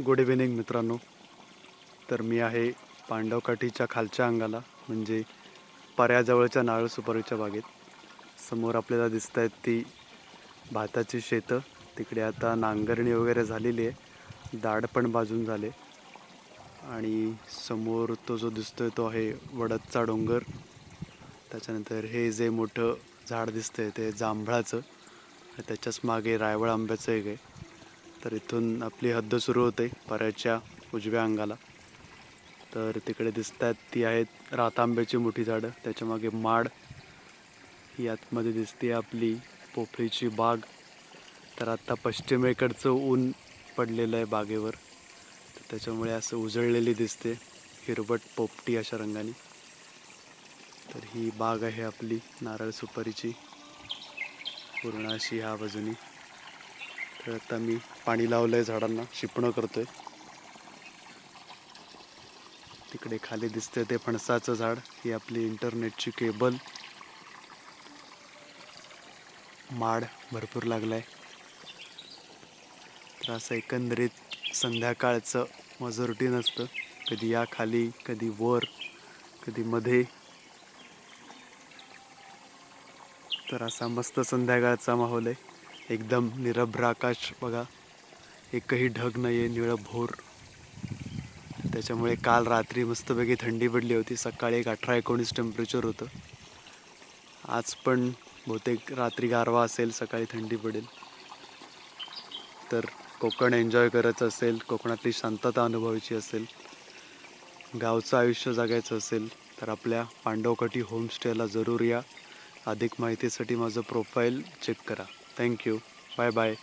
Good evening मित्रांनो. तर मी आहे पांडवकाठीच्या खालच्या अंगाला म्हणजे पर्याजवळच्या नारळ सुपारीच्या बागेत. समोर आपल्याला दिसत आहेत ती भाताची शेतं. तिकडे आता नांगरणी वगैरे झालेली आहे, दाढ पण बाजून झाले. आणि समोर तो जो दिसतोय तो आहे वडदचा डोंगर. त्याच्यानंतर हे जे मोठं झाड दिसतंय ते जांभळाचं, त्याच्याच मागे रायवळ आंब्याचं एक आहे. तर इथून आपली हद्द सुरू होते पर्याच्या उजव्या अंगाला. तर तिकडे दिसतात ती आहेत रातांब्याची मोठी झाडं, त्याच्यामागे माड ही आतमध्ये दिसते आपली पोफळीची बाग. तर आत्ता पश्चिमेकडचं ऊन पडलेलं आहे बागेवर, तर त्याच्यामुळे असं उजळलेली दिसते, हिरवट पोपटी अशा रंगाने. तर ही बाग आहे आपली नारळ सुपारीची पूर्ण अशी ह्या बाजूनी. तर आता मी पाणी लावलं आहे झाडांना, शिपणं करतोय. तिकडे खाली दिसते ते फणसाचं झाड, ही आपली इंटरनेटची केबल. माड भरपूर लागलाय. तर असं एकंदरीत संध्याकाळचं माझं रुटीन असतं, कधी या खाली, कधी वर, कधी मध्ये. तर असा मस्त संध्याकाळचा माहोल आहे, एकदम निरभ्र आकाश बघा, एकही ढग नाही आहे, निळं भोर. त्याच्यामुळे काल रात्री मस्तपैकी थंडी पडली होती, सकाळी एक 18-19 टेम्परेचर होतं. आज पण बहुतेक रात्री गारवा असेल, सकाळी थंडी पडेल. तर कोकण एन्जॉय करायचं असेल, कोकणातली शांतता अनुभवायची असेल, गावचं आयुष्य जगायचं असेल, तर आपल्या पांडवकाठी होमस्टेला जरूर या. अधिक माहितीसाठी माझं प्रोफाईल चेक करा. थँक्यू. Bye bye.